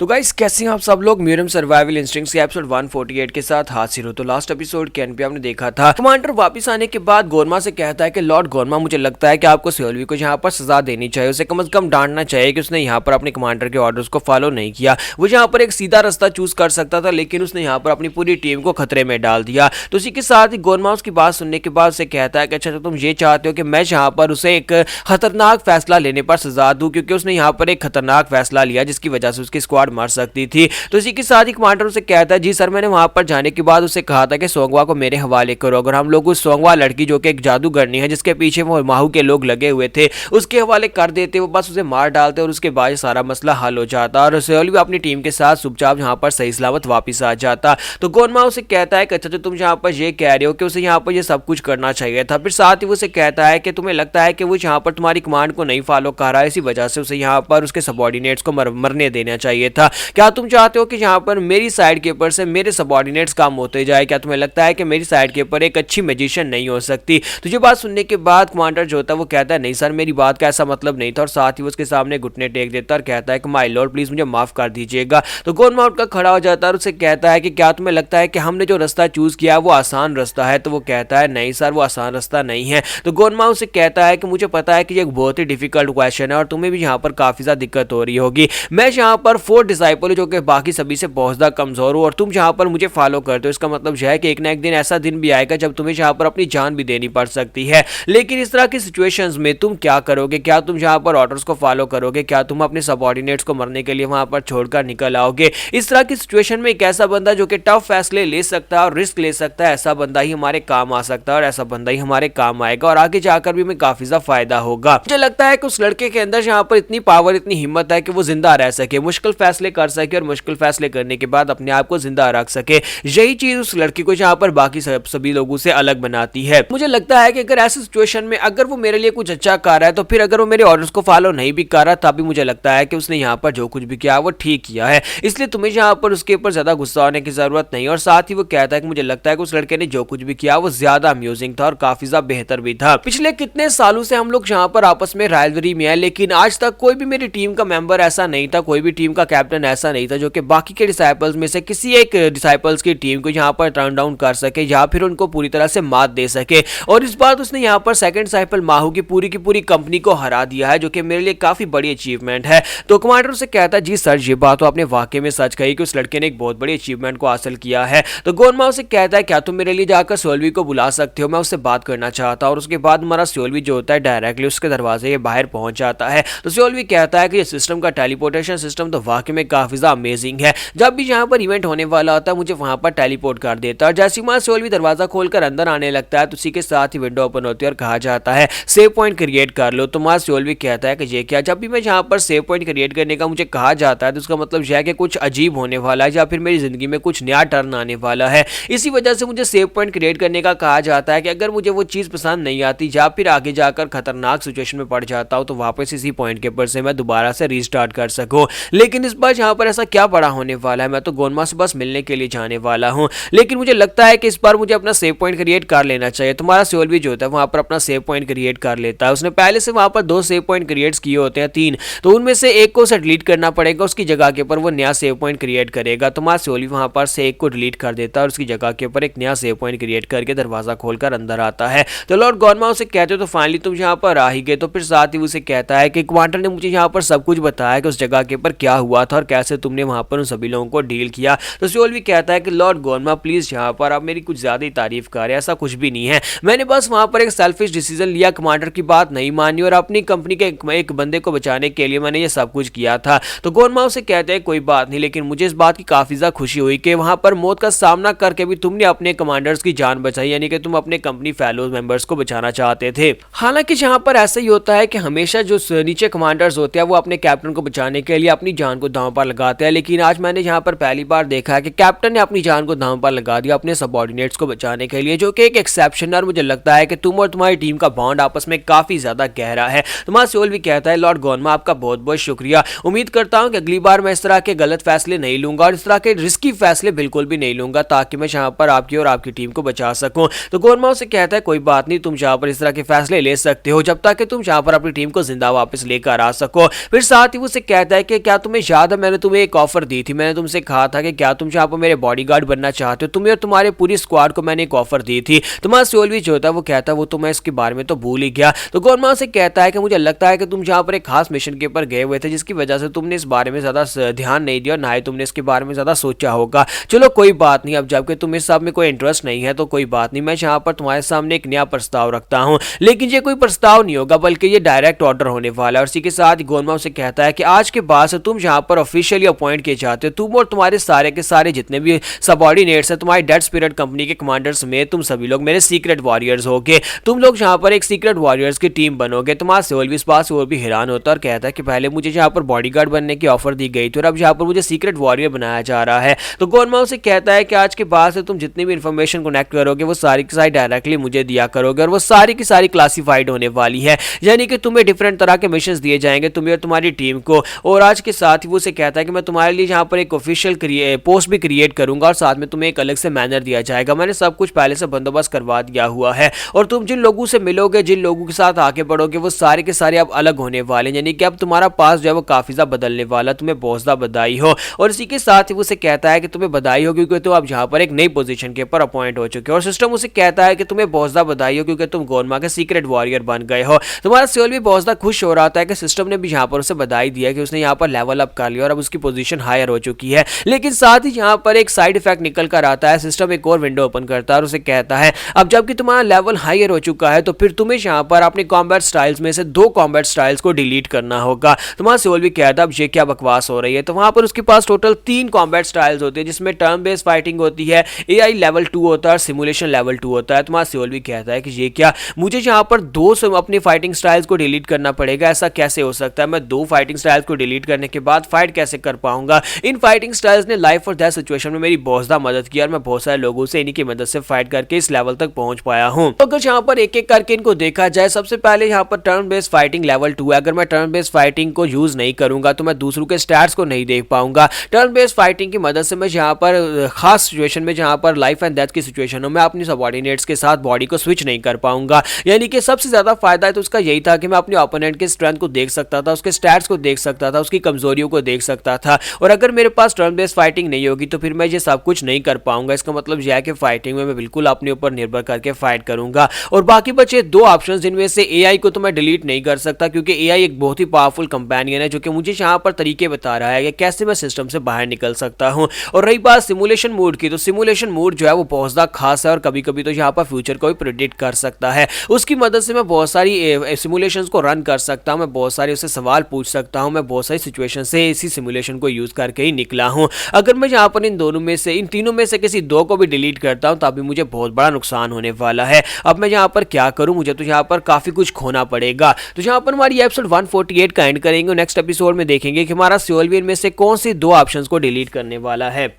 तो गाइस कैसे हैं आप सब लोग। म्यूरम सर्वाइवल इंस्टिंक्ट्स के एपिसोड 148 के साथ हाजिर हो। तो लास्ट एपिसोड के एंड पे आपने देखा था कमांडर वापस आने के बाद गोरमा से कहता है कि लॉर्ड गोरमा, मुझे लगता है कि आपको सियोल्वी को यहाँ पर सजा देनी चाहिए, उसे कम से कम डांटना चाहिए कि उसने यहाँ पर अपने कमांडर के ऑर्डर्स को फॉलो नहीं किया। वो यहाँ पर एक सीधा रास्ता चूज कर सकता था, लेकिन उसने यहाँ पर अपनी पूरी टीम को खतरे में डाल दिया। तो उसी के साथ ही गोरमा उसकी बात सुनने के बाद उसे कहता है कि अच्छा, तो तुम ये चाहते हो कि मैं यहाँ पर उसे एक खतरनाक फैसला लेने पर सजा दूं, क्योंकि उसने यहाँ पर एक खतरनाक फैसला लिया जिसकी वजह से उसकी स्क्वाड मर सकती थी। तो इसी के साथ ही कमांडर उसे कहता है, जी सर, मैंने वहां पर जाने के बाद उसे कहा था कि सोंगवा को मेरे हवाले करो। अगर हम लोग उस सोंगवा लड़की जो कि एक जादूगरनी है जिसके पीछे वो माहू के लोग लगे हुए थे उसके हवाले कर देते, वो बस उसे मार डालते और उसके बाद सारा मसला हल हो जाता और सियोल्वी भी अपनी टीम के साथ चुपचाप यहाँ पर सही सलामत वापस आ जाता। तो गोरमा उसे कहता है कि अच्छा, तो तुम यहाँ पर ये कह रहे हो कि उसे यहाँ पर ये सब कुछ करना चाहिए था। फिर साथ ही वो उसे कहता है कि तुम्हें लगता है कि वो यहाँ पर तुम्हारी कमांड को नहीं फॉलो कर रहा है, इसी वजह से उसे यहाँ पर उसके सबॉर्डिनेट्स को मरने देना चाहिए था। क्या तुम चाहते हो कि यहाँ पर मेरी साइड के ऊपर से मेरे सबॉर्डिनेट्स काम होते जाए? क्या तुम्हें लगता है कि मेरी साइड के ऊपर एक अच्छी मैजिशियन नहीं हो सकती? तो ये बात सुनने के बाद कमांडर जो होता है वो कहता है, नहीं सर, मेरी बात का ऐसा मतलब नहीं था, और साथ ही वो उसके सामने घुटने टेक देता और कहता है कि माय लॉर्ड, प्लीज मुझे माफ कर दीजिएगा। तो गोरमा उठकर खड़ा हो जाता है और उसे कहता है कि क्या तुम्हें लगता है कि हमने जो रास्ता चूज किया वो आसान रास्ता है? तो वो कहता है, नहीं सर, वो आसान रास्ता नहीं है। तो गोरमा उसे कहता है कि मुझे पता है कि ये एक बहुत ही डिफिकल्ट क्वेश्चन है और तुम्हें भी यहाँ पर काफी ज्यादा दिक्कत हो रही होगी। मैं यहाँ पर 4 डिसाइपल जो कि बाकी सभी से बहुत ज्यादा कमजोर हूँ और तुम जहाँ पर मुझे फॉलो करते हो, इसका मतलब यह है कि एक ना एक दिन ऐसा दिन भी आएगा जब तुम्हें यहाँ पर अपनी जान भी देनी पड़ सकती है। लेकिन इस तरह की सिचुएशंस में तुम क्या करोगे? क्या तुम यहाँ पर ऑर्डर्स को फॉलो करोगे? क्या तुम अपने सबऑर्डिनेट्स को मरने के लिए वहां पर छोड़कर निकल आओगे? इस तरह की सिचुएशन में एक ऐसा बंदा जो कि टफ फैसले ले सकता है और रिस्क ले सकता है, ऐसा बंदा ही हमारे काम आ सकता है और ऐसा बंदा ही हमारे काम आएगा और आगे जाकर भी हमें काफी ज्यादा फायदा होगा। मुझे लगता है कि उस लड़के के अंदर यहाँ पर इतनी पावर, इतनी हिम्मत है कि वो जिंदा रह सके, मुश्किल फैसले कर सके और मुश्किल फैसले करने के बाद अपने आप को जिंदा रख सके। यही चीज उस लड़की को यहाँ पर बाकी सभी लोगों से अलग बनाती है। मुझे लगता है कि अगर ऐसी सिचुएशन में अगर वो मेरे लिए कुछ अच्छा कर रहा है तो फिर अगर वो मेरे ऑर्डर्स को फॉलो नहीं भी कर रहा तभी मुझे लगता है कि उसने यहाँ पर जो कुछ भी किया वो ठीक किया है, इसलिए तुम्हें यहाँ पर उसके ऊपर ज्यादा गुस्सा होने की जरूरत नहीं। और साथ ही वो कहता है कि मुझे लगता है कि उस लड़के ने जो कुछ भी किया वो ज्यादा अम्यूजिंग था और काफी ज्यादा बेहतर भी था। पिछले कितने सालों से हम लोग यहाँ पर आपस में राइवलरी में है, लेकिन आज तक कोई भी मेरी टीम का मेंबर ऐसा नहीं था, कोई भी टीम का कैप्टन ऐसा नहीं था जो कि बाकी के डिसाइपल्स में से किसी एक डिसाइपल्स की टीम को यहाँ पर टर्न डाउन कर सके या फिर उनको पूरी तरह से मात दे सके। और इस बार उसने यहाँ पर सेकंड डिसाइपल माहू की पूरी कंपनी को हरा दिया है, जो कि मेरे लिए काफी बड़ी अचीवमेंट है। तो कमांडर से कहता है, जी सर, ये बात तो आपने वाकई में सच कही कि उस लड़के ने एक बहुत बड़ी अचीवमेंट को हासिल किया है। तो गोरमा उसे कहता है, क्या तुम मेरे लिए जाकर सियोल्वी को बुला सकते हो? मैं उससे बात करना चाहता हूं। और उसके बाद हमारा सियोल्वी जो होता है डायरेक्टली उसके दरवाजे के बाहर पहुंच जाता है। तो सियोल्वी कहता है कि ये सिस्टम का टेलीपोर्टेशन सिस्टम तो वाकई में काफी ज्यादा अमेजिंग है, जब भी यहाँ पर इवेंट होने वाला होता है मुझे वहां पर टेलीपोर्ट कर देता है। और जैसे ही सियोल्वी दरवाजा खोलकर अंदर आने लगता है तो उसी के साथ ही विंडो ओपन होती है और कहा जाता है सेव पॉइंट क्रिएट कर लो। तो सियोल्वी कहता है कि ये क्या, जब भी मैं यहाँ पर सेव पॉइंट क्रिएट करने का मुझे कहा जाता है तो उसका मतलब यह है कि कुछ अजीब होने वाला है या फिर मेरी जिंदगी में कुछ नया टर्न आने वाला है। इसी वजह से मुझे सेव पॉइंट क्रिएट करने का कहा जाता है कि अगर मुझे वो चीज पसंद नहीं आती या फिर आगे जाकर खतरनाक सिचुएशन में पड़ जाता हूं तो वापस इसी पॉइंट के ऊपर से मैं दोबारा से रीस्टार्ट कर सकूं। लेकिन इस बार यहाँ पर ऐसा क्या बड़ा होने वाला है? मैं तो गोनमा से बस मिलने के लिए जाने वाला हूँ, लेकिन मुझे लगता है कि इस बार मुझे अपना सेव पॉइंट क्रिएट कर लेना चाहिए। तुम्हारा सियोल्वी जो होता है वहां पर अपना सेव पॉइंट क्रिएट कर लेता है। उसने पहले से वहां पर 2 सेव पॉइंट क्रिएट्स किए होते हैं, 3, तो उनमें से एक को उसे डिलीट करना पड़ेगा, उसकी जगह के ऊपर वो नया सेव पॉइंट क्रिएट करेगा। तुम्हारा सियोल्वी वहां पर से एक को डिलीट कर देता है और उसकी जगह के ऊपर एक नया सेव पॉइंट क्रिएट करके दरवाजा खोलकर अंदर आता है। तो लॉर्ड गोरमा उसे कहते हो तो फाइनली तुम यहाँ पर आ ही गए। तो फिर साथ ही उसे कहता है कि कमांडर ने मुझे यहाँ पर सब कुछ बताया कि उस जगह के ऊपर क्या हुआ था और कैसे तुमने वहां पर उन सभी लोगों को डील किया। तो सियोल्वी कहता है कि लॉर्ड गोरमा, प्लीज यहाँ पर आप मेरी कुछ ज्यादा ही तारीफ कर रहे हैं, ऐसा कुछ भी नहीं है, मैंने बस वहां पर एक सेल्फिश डिसीजन लिया, कमांडर की बात नहीं मानी और अपनी कंपनी के एक बंदे को बचाने के लिए मैंने ये सब कुछ किया था। तो गोरमा उसे कहते हैं कोई बात नहीं, लेकिन मुझे इस बात की काफी ज्यादा खुशी हुई कि वहां पर मौत का सामना करके भी तुमने अपने कमांडर्स की जान बचाई, यानी कि तुम अपने कंपनी फेलो मेंबर्स को बचाना चाहते थे। हालांकि यहाँ पर ऐसा ही होता है कि हमेशा जो नीचे कमांडर्स होते हैं वो अपने कैप्टन को बचाने के लिए अपनी जान को दांव पर लगाते हैं, लेकिन आज मैंने यहाँ पर पहली बार देखा है कि कैप्टन ने अपनी जान को दांव पर लगा दिया अपने सबऑर्डिनेट्स को बचाने के लिए, जो कि एक एक्सेप्शन है। और मुझे लगता है कि तुम और तुम्हारी टीम का बॉन्ड आपस में काफी ज्यादा गहरा है। तुम्हारा सियोल्वी कहता है, लॉर्ड गोरमा, आपका बहुत बहुत शुक्रिया, उम्मीद करता हूं कि अगली बार मैं इस तरह के गलत फैसले नहीं लूंगा और इस तरह के रिस्की फैसले बिल्कुल भी नहीं लूंगा, ताकि मैं यहाँ पर आपकी और आपकी टीम को बचा सकूं। तो गोरमा उसे कहता है कोई बात नहीं, तुम यहाँ पर इस तरह के फैसले ले सकते हो जब तक कि तुम यहाँ पर अपनी टीम को जिंदा वापस लेकर आ सको। फिर साथ ही उसे कहता है कि क्या तुम्हें याद याद है मैंने तुम्हें एक ऑफर दी थी, मैंने तुमसे कहा था कि क्या तुम यहाँ पर मेरे बॉडीगार्ड बनना चाहते हो। तुम्हें और तुम्हारे पूरी स्क्वाड को मैंने एक ऑफर दी थी। तुम्हारा सोल भी जो होता है वो कहता है वो तो मैं इसके बारे में तो भूल ही गया। तो गोरमा से कहता है कि मुझे लगता है कि तुम जहाँ पर एक खास मिशन के ऊपर गए हुए थे जिसकी वजह से तुमने इस बारे में ज्यादा ध्यान नहीं दिया, ना ही तुमने इसके बारे में ज्यादा सोचा होगा। चलो कोई बात नहीं, अब जबकि तुम्हें सब में कोई इंटरेस्ट नहीं है तो कोई बात नहीं, मैं यहाँ पर तुम्हारे सामने एक नया प्रस्ताव रखता हूँ। लेकिन ये कोई प्रस्ताव नहीं होगा बल्कि ये डायरेक्ट ऑर्डर होने वाला है। और इसी के साथ गोरमा उसे कहता है कि आज के बाद से तुम यहाँ पर ऑफिशियली अपॉइंट किए जाते हो, तुम और तुम्हारे सारे के सारे जितने भी सबऑर्डिनेट्स हैं, तुम्हारी डेड स्पिरिट कंपनी के कमांडर्स में तुम सभी लोग मेरे सीक्रेट वॉरियर्स होगे। तुम लोग यहाँ पर एक सीक्रेट वॉरियर्स की टीम बनोगे। तुम्हारा सोल भी इस बात से और भी हैरान होता है और कहता है कि पहले मुझे यहाँ पर बॉडीगार्ड बनने की ऑफर दी गई थी और अब यहाँ पर मुझे सीक्रेट वॉरियर बनाया जा रहा है। तो गोरमा उसे कहता है कि आज के बाद से तुम जितनी भी इंफॉर्मेशन कनेक्ट करोगे वो सारी की सारी डायरेक्टली मुझे दिया करोगे और वो सारी की सारी क्लासिफाइड होने वाली है, यानी कि तुम्हें डिफरेंट तरह के मिशंस दिए जाएंगे तुम्हें और तुम्हारी टीम को। और आज के साथ ही वो उसे कहता है कि मैं तुम्हारे लिए यहाँ पर एक ऑफिशियल पोस्ट भी क्रिएट करूंगा और साथ में तुम्हें एक अलग से मैनर दिया जाएगा। मैंने सब कुछ पहले से बंदोबस्त करवा दिया हुआ है और तुम जिन लोगों से मिलोगे, जिन लोगों के साथ आगे बढ़ोगे वो सारे के सारे अब अलग होने वाले हैं, यानी कि अब तुम्हारा पास जो है वो काफी ज्यादा बदलने वाला। तुम्हें बहुत ज्यादा बधाई हो। और इसी के साथ ही वो उसे कहता है कि तुम्हें बधाई हो क्योंकि तुम अब यहाँ पर एक नई पोजीशन के ऊपर अपॉइंट हो चुके हो। और सिस्टम उसे कहता है कि तुम्हें बहुत ज्यादा बधाई हो क्योंकि तुम गोरमा के सीक्रेट वॉरियर बन गए हो। तुम्हारा सोल भी बहुत ज्यादा खुश हो रहा था कि सिस्टम ने भी यहाँ पर उसे बधाई दिया कि उसने यहाँ पर लेवल अप कर लिया और अब उसकी पोजीशन हायर हो चुकी है। लेकिन साथ ही यहाँ पर एक साइड इफेक्ट निकल कर आता है। सिस्टम एक और विंडो ओपन करता है और उसे कहता है अब जबकि तुम्हारा लेवल हायर हो चुका है तो फिर तुम्हें यहाँ पर अपने कॉम्बैट स्टाइल्स में से 2 कॉम्बैट स्टाइल्स को डिलीट करना होगा। तुम्हारा सोल भी कहता है अब ये क्या बकवास हो रही है। तो वहां पर उसके पास टोटल 3 कॉम्बैट स्टाइल्स होते हैं जिसमें टर्न बेस्ड फाइटिंग होती है, एआई लेवल 2 होता है और सिमुलेशन लेवल 2 होता है। तुम्हारा सोल भी कहता है कि ये क्या, मुझे यहाँ पर 2 अपनी फाइटिंग स्टाइल्स को डिलीट करना पड़ेगा, ऐसा कैसे हो सकता है। मैं 2 फाइटिंग स्टाइल्स को डिलीट करने के बाद फाइट कैसे कर पाऊंगा। इन फाइटिंग स्टाइल्स ने लाइफ और डेथ सिचुएशन में मेरी बहुत ज्यादा मदद की और मैं बहुत सारे लोगों से इन्हीं की मदद से फाइट करके इस लेवल तक पहुंच पाया हूं। तो अगर यहाँ पर एक एक करके इनको देखा जाए, सबसे पहले यहाँ पर टर्न बेस्ड फाइटिंग लेवल 2 है। अगर मैं टर्न बेस्ड फाइटिंग को यूज नहीं करूंगा तो मैं दूसरों के स्टैट्स को नहीं देख पाऊंगा। टर्न बेस्ड फाइटिंग की मदद से मैं यहाँ पर खास सिचुएशन में जहाँ पर लाइफ एंड डेथ की सिचुएशन हो मैं अपनी सबऑर्डिनेट्स के साथ बॉडी को स्विच नहीं कर पाऊंगा। यानी कि सबसे ज्यादा फायदा है तो उसका यही था कि मैं अपने ओपोनेंट के स्ट्रेंथ को देख सकता था, उसके स्टैट्स को देख सकता था, उसकी कमजोरियों को देख सकता था। और अगर मेरे पास टर्न बेस्ड फाइटिंग नहीं होगी तो फिर मैं ये सब कुछ नहीं कर पाऊंगा। इसका मतलब यह है कि फाइटिंग में मैं बिल्कुल अपने ऊपर निर्भर करके फाइट करूंगा। और बाकी बचे 2 ऑप्शन जिनमें से एआई को तो मैं डिलीट नहीं कर सकता क्योंकि एआई एक बहुत ही पावरफुल कंपेनियन है जो कि मुझे यहाँ पर तरीके बता रहा है कि कैसे मैं सिस्टम से बाहर निकल सकता हूँ। और रही बात सिमुलेशन मोड की, तो सिमुलेशन मोड जो है वो बहुत ज्यादा खास है और कभी कभी तो यहाँ पर फ्यूचर को भी प्रेडिक्ट कर सकता है। उसकी मदद से मैं बहुत सारी सिमुलेशंस को रन कर सकता हूँ, मैं बहुत सारे उससे सवाल पूछ सकता हूँ, मैं बहुत सारी सिचुएशन से इसी सिमुलेशन को यूज करके ही निकला हूँ। अगर मैं यहाँ पर इन तीनों में से किसी 2 को भी डिलीट करता हूँ तभी मुझे बहुत बड़ा नुकसान होने वाला है। अब मैं यहाँ पर क्या करूँ, मुझे तो यहाँ पर काफी कुछ खोना पड़ेगा। तो यहाँ पर हमारी एपिसोड 148 का एंड करेंगे। नेक्स्ट एपिसोड में देखेंगे कि हमारा सोल भी इनमें से कौन सी 2 ऑप्शंस को डिलीट करने वाला है।